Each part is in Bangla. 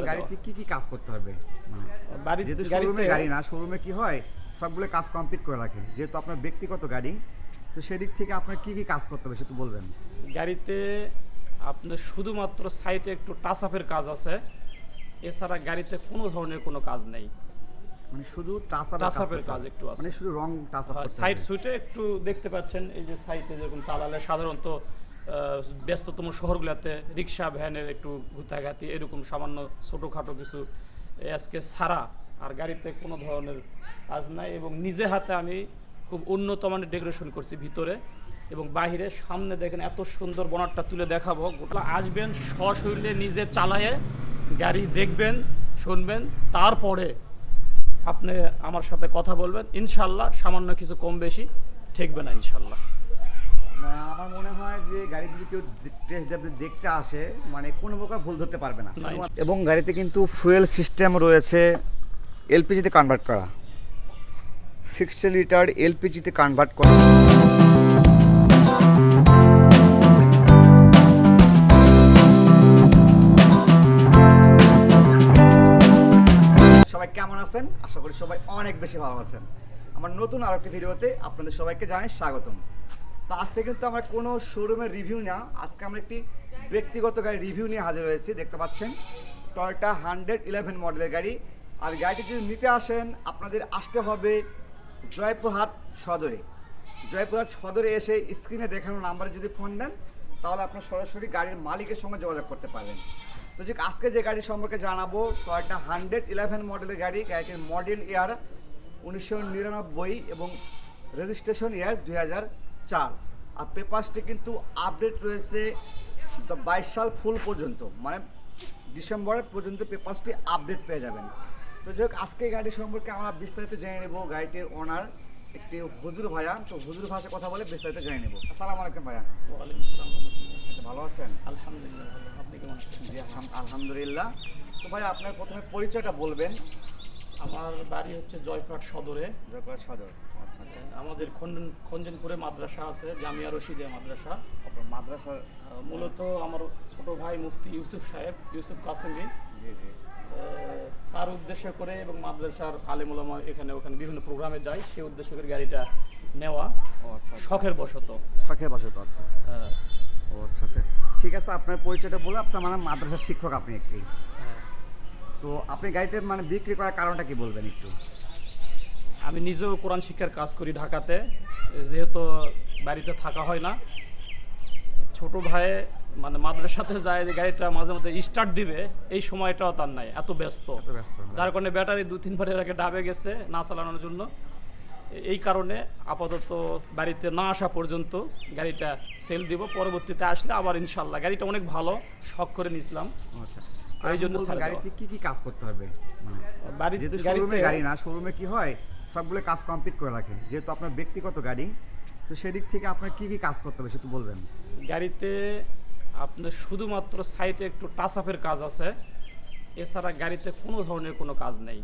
গাড়িতে কি কি কাজ করতে হবে? যেহেতু গাড়িতে শোরুমে গাড়ি না, শোরুমে কি হয় সবগুলো কাজ কমপ্লিট করে রাখে, যেহেতু আপনার ব্যক্তিগত গাড়ি, তো সেদিক থেকে আপনার কি কি কাজ করতে হবে সেটা বলবেন। গাড়িতে আপনার শুধুমাত্র সাইডে একটু টাচ আপের কাজ আছে, এছাড়া গাড়িতে কোনো ধরনের কোনো কাজ নেই। মানে শুধু টাচ আপের কাজ একটু আছে, মানে শুধু রং টাচ আপ করতে সাইড হবে। সুইটে একটু দেখতে পাচ্ছেন, এই যে সাইডে যেরকম চালালে সাধারণত ব্যস্ততম শহরগুলোতে রিক্সা ভ্যানের একটু ঘুতাঘাতি এরকম সামান্য ছোটোখাটো কিছু আজকে ছাড়া আর গাড়িতে কোনো ধরনের কাজ নাই। এবং নিজে হাতে আমি খুব উন্নত মানের ডেকোরেশন করছি ভিতরে এবং বাইরে। সামনে দেখেন এত সুন্দর বনারটা তুলে দেখাবো, গোটা আসবেন সশরীরে নিজে চালায়ে গাড়ি দেখবেন, শুনবেন, তারপরে আপনি আমার সাথে কথা বলবেন। ইনশাল্লাহ সামান্য কিছু কম বেশি ঠেকবে না ইনশাল্লাহ। আমার মনে হয় যে গাড়ি যদি কেউ টেস্ট ড্রাইভ দেখতে আসে মানে কোনো প্রকার ভুল ধরতে পারবে না। এবং গাড়িতে কিন্তু ফুয়েল সিস্টেম রয়েছে এলপিজিতে কনভার্ট করা, 60 লিটার এলপিজিতে কনভার্ট করা। সবাই কেমন আছেন? আশা করি সবাই অনেক বেশি ভালো আছেন। আমার নতুন আরেকটি ভিডিওতে আপনাদের সবাইকে জানাই স্বাগতম। তো আজকে কিন্তু আমরা কোনো শোরুমের রিভিউ না, আজকে আমরা একটি ব্যক্তিগত গাড়ি রিভিউ নিয়ে হাজির হয়েছি। দেখতে পাচ্ছেন টয়োটা 111 মডেলের গাড়ি। আর গাড়িটি যদি নিতে আসেন আপনাদের আসতে হবে জয়পুরহাট সদরে। জয়পুরহাট সদরে এসে স্ক্রিনে দেখানো নাম্বারে যদি ফোন দেন তাহলে আপনার সরাসরি গাড়ির মালিকের সঙ্গে যোগাযোগ করতে পারবেন। তো যে আজকে যে গাড়ি সম্পর্কে জানাবো, টয়োটা 111 মডেলের গাড়ি। গাড়িটির মডেল ইয়ার 1999 এবং রেজিস্ট্রেশন ইয়ার 2004। আর পেপারসটি কিন্তু আপডেট রয়েছে 22 সাল ফুল পর্যন্ত, মানে ডিসেম্বর পর্যন্ত পেপারসটি আপডেট পেয়ে যাবেন। তো যাই হোক, আজকে গাড়ি সম্পর্কে আমরা বিস্তারিত জেনে নেব। গাড়িটির ওনার একটি হুজুর ভাইয়া, তো হুজুর ভাষায় কথা বলে বিস্তারিত জেনে নেব। আসসালামু আলাইকুম ভাইয়া। ওয়ালাইকুম আসসালাম। ভালো আছেন? আলহামদুলিল্লাহ ভালো, আপনি কেমন আছেন? জি আলহামদুলিল্লাহ। তো ভাই আপনার প্রথমে পরিচয়টা বলবেন। আমার বাড়ি হচ্ছে জয়পুরহাট সদরে। জয়পুরহাট সদর। আচ্ছা আচ্ছা। আমাদের খঞ্জনপুরে মাদ্রাসা আছে, জামিয়া রশিদিয়া মাদ্রাসা। আপনার মাদ্রাসার মূলত আমার ছোট ভাই মুফতি ইউসুফ সাহেব, ইউসুফ কাসেমি, জি জি, তার উদ্দেশ্য করে এবং মাদ্রাসার আলেম ওলামা এখানে ওখানে বিভিন্ন প্রোগ্রামে যায়, সেই উদ্দেশ্য করে গাড়িটা নেওয়া। ও আচ্ছা, শখের বশত। শখের বশত। আচ্ছা আচ্ছা। ও আচ্ছা আচ্ছা, ঠিক আছে। আপনার পরিচয়টা বলে, আপনার মানে মাদ্রাসার শিক্ষক আপনি একটি। তো আপনি গাড়িটা মানে বিক্রি করার কারণটা কি বলবেন একটু? আমি নিজেও কোরআন শিক্ষার কাজ করি ঢাকাতে, যেহেতু বাড়িতে থাকা হয় না। ছোট ভাই মানে মাদ্রাসাতে যায়, যে গাড়িটা মাঝে মধ্যে স্টার্ট দিবে এই সময়টাও তার নাই, এত ব্যস্ত। যার কারণে ব্যাটারি 2-3 বার আগে ডাবে গেছে না চালানোর জন্য। এই কারণে আপাতত বাড়িতে না আসা পর্যন্ত গাড়িটা সেল দিব, পরবর্তীতে আসলে আবার ইনশাল্লাহ। গাড়িটা অনেক ভালো, শখ করে নিয়েছিলাম। আচ্ছা, এই জন্য গাড়িতে কি কি কাজ করতে হবে? যেহেতু শোরুমে গাড়িতে গাড়ি না, শোরুমে কি হয় সবগুলো কাজ কমপ্লিট করে রাখে, যেহেতু আপনার ব্যক্তিগত গাড়ি, তো সেদিক থেকে আপনার কি কি কাজ করতে হবে সেটা বলবেন। গাড়িতে আপনার শুধুমাত্র সাইডে একটু টাচ আপের কাজ আছে, এছাড়া গাড়িতে কোনো ধরনের কোনো কাজ নেই।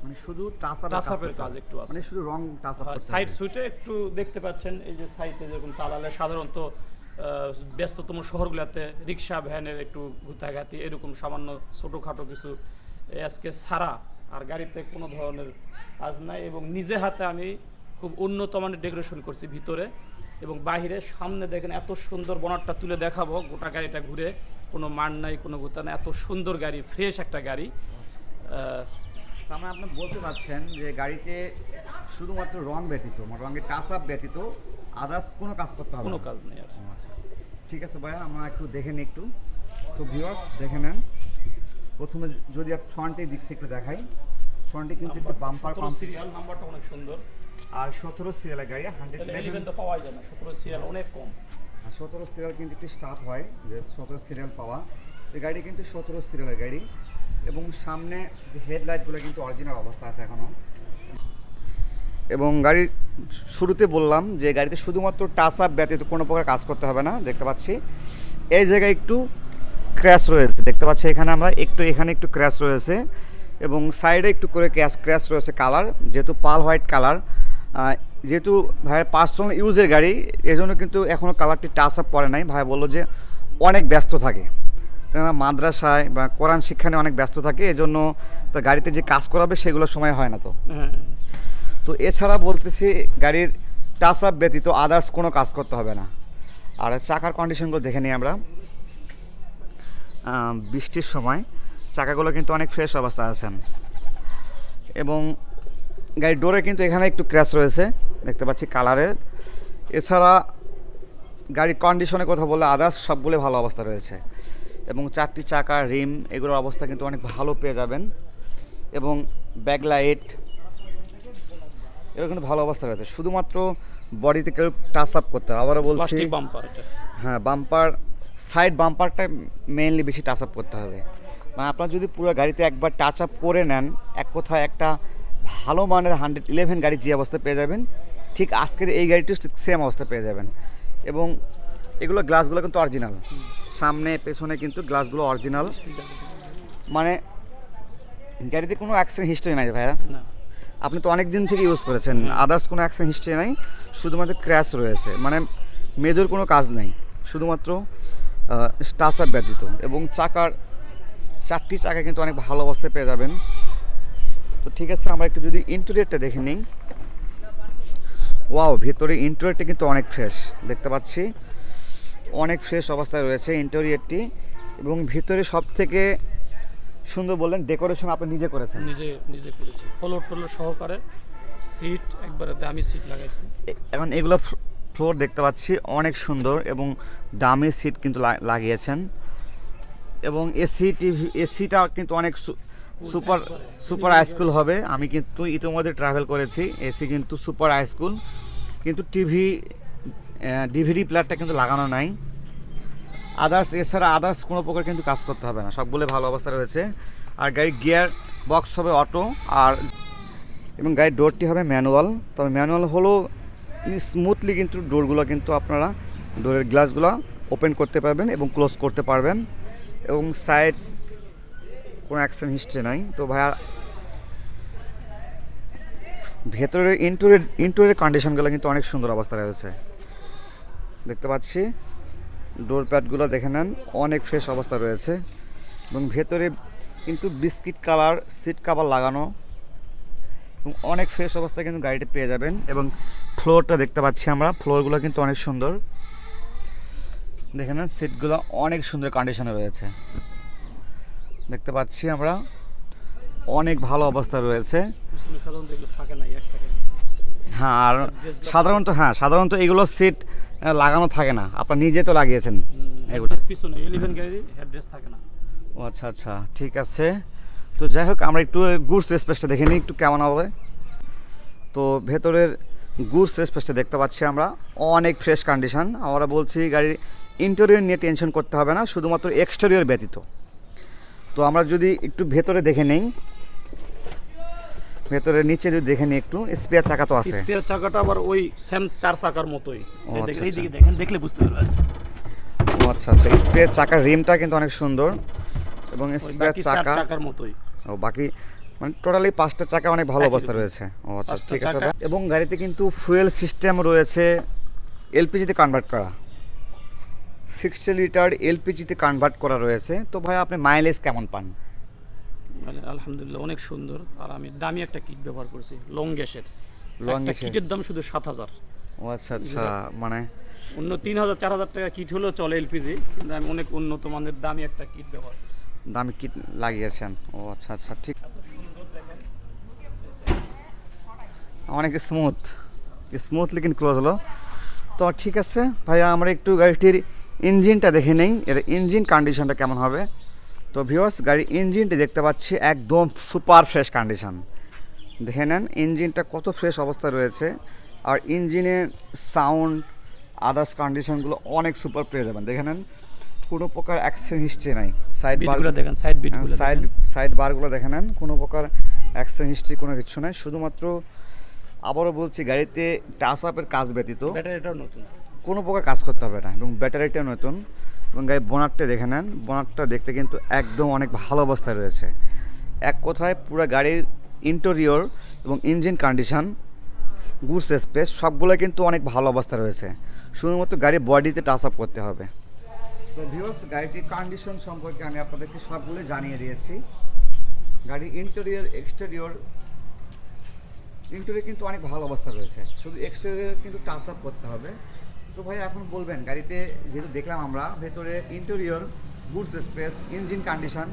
মানে শুধু টাচ আপের কাজ একটু আছে, মানে শুধু রং টাচ আপ করতে হবে। সাইড সুইটে একটু দেখতে পাচ্ছেন, এই যে সাইডে যেরকম চালালে সাধারণত ব্যস্ততম শহরগুলোতে রিক্সা ভ্যানের একটু ঘুতাঘাতি এরকম সামান্য ছোটোখাটো কিছু আজকে ছাড়া আর গাড়িতে কোনো ধরনের কাজ নাই। এবং নিজে হাতে আমি খুব উন্নত মানের ডেকোরেশন করছি ভিতরে এবং বাইরে। সামনে দেখেন এত সুন্দর বনারটা তুলে দেখাবো, গোটা গাড়িটা ঘুরে, কোনো মান নাই, কোনো গুতা নাই, এত সুন্দর গাড়ি, ফ্রেশ একটা গাড়ি। তার মানে আপনি বলতে চাচ্ছেন যে গাড়িতে শুধুমাত্র রং ব্যতীত, মানে রঙের টাচ আপ ব্যতীত আদার্স কোনো কাজ করতে হবে? কোনো কাজ নেই আর। আচ্ছা, ঠিক আছে ভাইয়া, আমরা একটু দেখে নিই একটু। তো ভিউয়ার্স দেখে নেন। প্রথমে যদি ফ্রন্টের দিক থেকে দেখাই, ফ্রন্টে কিন্তু একটু বাম্পার সিরিয়াল নাম্বারটা অনেক সুন্দর। আর 17 সিরিয়ালের গাড়ি 111 তো পাওয়া যায় না, 17 সিরিয়াল অনেক কম। আর 17 সিরিয়াল কিন্তু একটু স্টাফ হয় যে 17 সিরিয়াল পাওয়া। এই গাড়ি কিন্তু 17 সিরিয়ালের গাড়ি এবং সামনে যে হেডলাইটগুলো কিন্তু অরিজিনাল অবস্থা আছে এখনও। এবং গাড়ির শুরুতে বললাম যে গাড়িতে শুধুমাত্র টাচ আপ ব্যতীত কোনো প্রকার কাজ করতে হবে না। দেখতে পাচ্ছি এই জায়গায় একটু ক্র্যাশ রয়েছে, দেখতে পাচ্ছি এখানে আমরা এখানে একটু ক্র্যাশ রয়েছে এবং সাইডে একটু করে ক্র্যাশ রয়েছে। কালার যেহেতু পাল হোয়াইট কালার, যেহেতু ভাইয়ের পার্সোনাল ইউজের গাড়ি, এজন্য কিন্তু এখনও কালারটি টাচ আপ করে নাই। ভাই বললো যে অনেক ব্যস্ত থাকে, তারা মাদ্রাসায় বা কোরআন শিক্ষা নিয়ে অনেক ব্যস্ত থাকে, এজন্য তো গাড়িতে যে কাজ করাবে সেগুলো সময় হয় না। তো হ্যাঁ তো এছাড়া বলতেছি গাড়ির টাচ আপ ব্যতীত আদার্স কোনো কাজ করতে হবে না। আর চাকার কন্ডিশনগুলো দেখে নিই আমরা। বৃষ্টির সময় চাকাগুলো কিন্তু অনেক ফ্রেশ অবস্থায় আছেন, এবং গাড়ির ডোরে কিন্তু এখানে একটু ক্র্যাশ রয়েছে দেখতে পাচ্ছি কালারের। এছাড়া গাড়ির কন্ডিশনের কথা বললে আদার্স সবগুলো ভালো অবস্থা রয়েছে, এবং 4টি চাকা রিম এগুলোর অবস্থা কিন্তু অনেক ভালো পেয়ে যাবেন, এবং ব্যাকলাইট এগুলো কিন্তু ভালো অবস্থা রয়েছে। শুধুমাত্র বডিতে কেউ টাচ আপ করতে হবে। আবারও বলছি, প্লাস্টিক বাম্পার এটা। হ্যাঁ, বাম্পার সাইড বাম্পারটা মেইনলি বেশি টাচ আপ করতে হবে। মানে আপনার যদি পুরো গাড়িতে একবার টাচ আপ করে নেন, এক কথায় একটা ভালো মানের 111 গাড়ি যে অবস্থায় পেয়ে যাবেন, ঠিক আজকের এই গাড়িটিও সেম অবস্থা পেয়ে যাবেন। এবং এগুলো গ্লাসগুলো কিন্তু অরিজিনাল, সামনে পেছনে কিন্তু গ্লাসগুলো অরিজিনাল। মানে গাড়িতে কোনো অ্যাক্সিডেন্ট হিস্ট্রি নাই ভাইয়া। না, আপনি তো অনেক দিন থেকে ইউজ করেছেন, আদার্স কোনো অ্যাক্সিডেন্ট হিস্ট্রি নাই, শুধুমাত্র ক্র্যাশ রয়েছে। মানে মেজর কোনো কাজ নেই, শুধুমাত্র টাচ আপ ব্যতীত। এবং 4টি চাকা কিন্তু অনেক ভালো অবস্থায় পেয়ে যাবেন। তো ঠিক আছে, আমরা একটু যদি ইন্টেরিয়রটা দেখে নিই। ওয়াও, ভেতরে ইন্টেরিয়রটা কিন্তু অনেক ফ্রেশ দেখতে পাচ্ছি, অনেক ফ্রেশ অবস্থায় রয়েছে ইন্টেরিয়রটি। এবং ভিতরে সব থেকে সুন্দর বললেন ডেকোরেশন আপনি নিজে করেছেন। নিজে করেছি, ফ্লোর সহকারে, সিট একবারে দামি সিট লাগাইছি। এখন এগুলো ফ্লোর দেখতে পাচ্ছি অনেক সুন্দর, এবং দামি সিট কিন্তু লাগিয়েছেন। এবং এসিটা কিন্তু অনেক সুপার হাইস্কুল হবে। আমি কিন্তু ইতিমধ্যে ট্রাভেল করেছি, এসি কিন্তু সুপার হাইস্কুল। কিন্তু ডিভিডি প্লেয়ারটা কিন্তু লাগানো নাই। এছাড়া আদার্স কোনো প্রকার কিন্তু কাজ করতে হবে না, সবগুলো ভালো অবস্থা রয়েছে। আর গাড়ির গিয়ার বক্স হবে অটো, আর এবং গাড়ির ডোরটি হবে ম্যানুয়াল। তবে ম্যানুয়াল হলেও স্মুথলি কিন্তু ডোরগুলো কিন্তু আপনারা ডোরের গ্লাসগুলো ওপেন করতে পারবেন এবং ক্লোজ করতে পারবেন। এবং সাইড কোনো অ্যাক্সিডেন্ট হিস্ট্রি নাই। তো ভাইয়া ভেতরের ইন্টেরিয়র কন্ডিশনগুলো কিন্তু অনেক সুন্দর অবস্থায় রয়েছে দেখতে পাচ্ছি। ডোর প্যাডগুলো দেখে নেন, অনেক ফ্রেশ অবস্থা রয়েছে। এবং ভেতরে কিন্তু বিস্কিট কালার সিট কাভার লাগানো, এবং অনেক ফ্রেশ অবস্থায় কিন্তু গাড়িটা পেয়ে যাবেন। এবং ফ্লোরটা দেখতে পাচ্ছি আমরা, ফ্লোরগুলো কিন্তু অনেক সুন্দর দেখে নেন, সিটগুলো অনেক সুন্দর কন্ডিশনে রয়েছে দেখতে পাচ্ছি আমরা, অনেক ভালো অবস্থা রয়েছে। হ্যাঁ, আর সাধারণত এগুলো সিট লাগানো থাকে না, আপনার নিজে তো লাগিয়েছেন এগুলো। পিছনে 11 গাড়ি হেডরেস্ট থাকে না। ও আচ্ছা আচ্ছা, ঠিক আছে। তো যাই হোক, আমরা একটু গুডস স্পেসটা দেখে নিই একটু কেমন হবে। তো ভেতরের গুডস স্পেসটা দেখতে পাচ্ছি আমরা, অনেক ফ্রেশ কন্ডিশন। আমরা বলছি গাড়ির ইন্টেরিয়র নিয়ে টেনশন করতে হবে না, শুধুমাত্র এক্সটেরিয়র ব্যতীত। তো আমরা যদি একটু ভেতরে দেখে নেই, ভেতরের নিচে যদি দেখে নিই একটু, স্পেয়ার চাকা তো আছে। স্পেয়ার চাকাটা আবার ওই সেম 4 চাকার মতোই। আচ্ছা, এইদিকে দেখেন, দেখলে বুঝতে পারবেন। ও আচ্ছা আচ্ছা, স্পেয়ার চাকার রিমটা কিন্তু অনেক সুন্দর, এবং স্পেয়ার চাকার মতোই। ও বাকি মানে টোটালি 5টা চাকা অনেক ভালো অবস্থা রয়েছে। ও আচ্ছা, ঠিক আছে। এবং গাড়িতে কিন্তু ফুয়েল সিস্টেম রয়েছে এলপিজিতে কনভার্ট করা, 60 লিটার এলপিজিতে কনভার্ট করা রয়েছে। তো ভাই আপনি মাইলেজ কেমন পান? মানে আলহামদুলিল্লাহ অনেক সুন্দর। আর আমি দামি একটা কিট ব্যবহার করেছি, লং গ্যাসের। কিটের দাম শুধু 7000। ও আচ্ছা আচ্ছা, মানে অন্য 3000-4000 টাকা কিট হলেও চলে এলপিজি, কিন্তু আমি অনেক উন্নত মানের দামি একটা কিট ব্যবহার করছি। দামি কিট লাগিয়েছেন। ও আচ্ছা আচ্ছা, ঠিক, অনেক স্মুথলি কিন্তু ক্লোজ হলো। তো ঠিক আছে ভাইয়া, আমরা একটু গাড়িটির ইঞ্জিনটা দেখে নেই, এর ইঞ্জিন কন্ডিশনটা কেমন হবে। তো ভিউয়ার্স, গাড়ির ইঞ্জিনটি দেখতে পাচ্ছি একদম সুপার ফ্রেশ কন্ডিশন। দেখে নেন ইঞ্জিনটা কত ফ্রেশ অবস্থায় রয়েছে, আর ইঞ্জিনের সাউন্ড আদার্স কন্ডিশনগুলো অনেক সুপার পেয়ে যাবেন। দেখে নেন কোনো প্রকার অ্যাক্সিডেন্ট হিস্ট্রি নাই। বিটগুলো দেখেন, সাইড বারগুলো দেখে নেন, কোনো প্রকার অ্যাক্সিডেন্ট হিস্ট্রি কোনো কিছু নাই। শুধুমাত্র আবারও বলছি, গাড়িতে টাচ আপের কাজ ব্যতীত ব্যাটারিটাও নতুন, কোনো প্রকার কাজ করতে হবে না, এবং ব্যাটারিটাও নতুন। এবং গাড়ির বোনারটা দেখে নেন, বোনারটা দেখতে কিন্তু একদম অনেক ভালো অবস্থায় রয়েছে। এক কথায় পুরো গাড়ির ইন্টেরিয়র এবং ইঞ্জিন কন্ডিশন, গুডস স্পেস সবগুলো কিন্তু অনেক ভালো অবস্থা রয়েছে। শুধুমাত্র গাড়ির বডিতে টাচ আপ করতে হবে। তো ভিউয়ার্স, গাড়িটির কন্ডিশন সম্পর্কে আমি আপনাদেরকে সবগুলো জানিয়ে দিয়েছি। গাড়ির ইন্টেরিয়র এক্সটেরিয়র কিন্তু অনেক ভালো অবস্থা রয়েছে, শুধু এক্সটেরিয়র কিন্তু টাচ আপ করতে হবে। তো ভাই এখন বলবেন, গাড়িতে যেহেতু দেখলাম আমরা ভেতরে interior, boots space, engine condition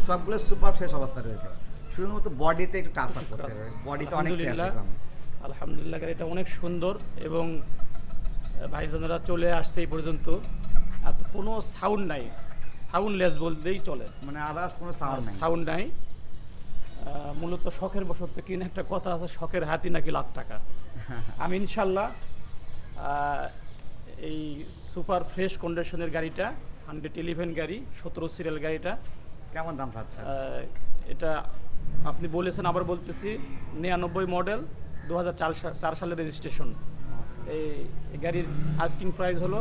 সবগুলো সুপার ফ্রেশ অবস্থা রয়েছে, শুধুমাত্র বডিতে একটু টাচ আপ করতে হবে। বডিতে অনেক ফ্রেশ দেখলাম। আলহামদুলিল্লাহ, গাড়িটা অনেক সুন্দর এবং ভাইজানেরা চলে আসছে এই পর্যন্ত, আর কোনো সাউন্ড নাই, সাউন্ডলেস বলতেই চলে, মানে আদার্স কোনো সাউন্ড নাই। সাউন্ড নাই। মূলত শখের বশত কিনে একটা কথা আছে, শখের হাতি নাকি লাখ টাকা। আমি ইনশাল্লাহ এই সুপার ফ্রেশ কন্ডিশনের গাড়িটা 111 গাড়ি, 17 সিরিয়াল গাড়িটা, কেমন দাম চাচ্ছেন? এটা আপনি বলেছেন, আবার বলতেছি, 99 মডেল, 2004 সালের রেজিস্ট্রেশন। এই গাড়ির আস্কিং প্রাইস হলো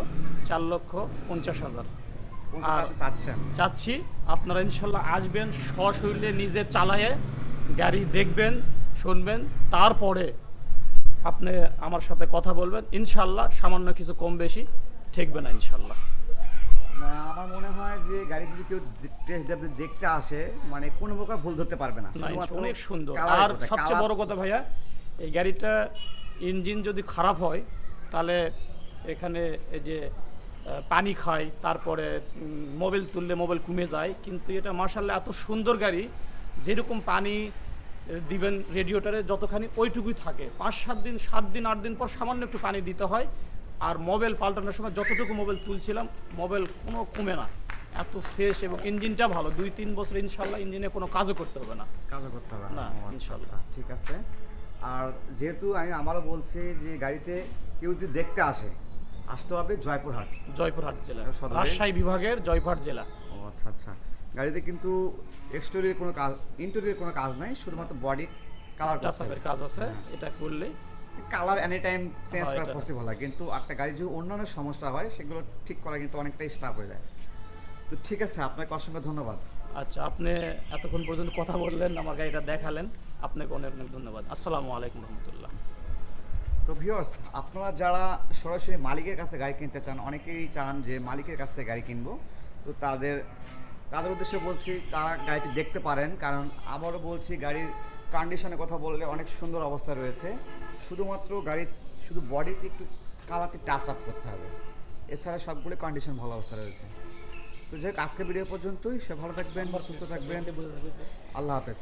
4,50,000। আর চাচ্ছেন? চাচ্ছি আপনারা ইনশাল্লাহ আসবেন, সশরীরে নিজে চালায়ে গাড়ি দেখবেন, শুনবেন, তারপরে আপনি আমার সাথে কথা বলবেন। ইনশাল্লাহ সামান্য কিছু কম বেশি ঠেকবে না ইনশাল্লাহ। আমার মনে হয় যে গাড়ি যদি কেউ টেস্ট ড্রাইভ দেখতে আসে, মানে কোনো প্রকার ভুল ধরতে পারবে না। না, অনেক সুন্দর। colour আর কোথায়? সবচেয়ে colour- বড় কথা ভাইয়া, এই গাড়িটা ইঞ্জিন যদি খারাপ হয় তাহলে এখানে এই যে পানি খায়, তারপরে মোবাইল তুললে মোবাইল কমে যায়, কিন্তু এটা মার্শাল্লাহ এত সুন্দর গাড়ি, যেরকম পানি দিবেন রেডিওটারে যতখানি ওইটুকুই থাকে, 5-7 দিন 7 দিন 8 দিন পর সামান্য একটু পানি দিতে হয়। আর মোবাইল পাল্টানোর সময় যতটুকু মোবাইল তুলছিলাম, মোবাইল কোনো কমে না, এত ফ্রেশ, এবং ইঞ্জিনটা ভালো, 2-3 বছর ইনশাল্লাহ ইঞ্জিনে কোনো কাজও করতে হবে না। কাজও করতে হবে না, ও আচ্ছা, ইনশাল্লাহ। আচ্ছা, ঠিক আছে। আর যেহেতু আমি আমারও বলছি যে গাড়িতে কেউ যদি দেখতে আসতে হবে জয়পুরহাট। জয়পুরহাট জেলা, সদরে? রাজশাহী বিভাগের জয়পুরহাট জেলা। ও আচ্ছা আচ্ছা। গাড়িতে কিন্তু এক্সটেরিয়র কোনো কাজ, ইন্টেরিয়র কোনো কাজ নাই, শুধুমাত্র বডি কালার টাচআপের কাজ আছে, হ্যাঁ। এটা করলে কালার এনি টাইম চেঞ্জ হ্যাঁ, করা এটা- পসিবল হয়, কিন্তু একটা গাড়ি যদি অন্যান্য সমস্যা হয় সেগুলো ঠিক করা কিন্তু অনেকটাই স্টাফ হয়ে যায়। তো ঠিক আছে, আপনাকে অসংখ্য ধন্যবাদ। আচ্ছা, আপনি এতক্ষণ পর্যন্ত কথা বললেন, আমার গাড়িটা দেখালেন, আপনাকে অনেক অনেক ধন্যবাদ। আসসালামু আলাইকুম রহমতুল্লাহ। তো ভিউয়ার্স, আপনারা যারা সরাসরি মালিকের কাছে গাড়ি কিনতে চান, অনেকেই চান যে মালিকের কাছ থেকে গাড়ি কিনবো, তো তাদের উদ্দেশ্যে বলছি তারা গাড়িটি দেখতে পারেন। কারণ আবারও বলছি, গাড়ির কন্ডিশনের কথা বললে অনেক সুন্দর অবস্থা রয়েছে, শুধুমাত্র গাড়ির শুধু বডিতে একটু কালারটি টাচ আপ করতে হবে, এছাড়া সবগুলো কন্ডিশন ভালো অবস্থা রয়েছে। তো যাই হোক, আজকের ভিডিও পর্যন্তই। সে ভালো থাকবেন, সুস্থ থাকবেন, আল্লাহ হাফেজ।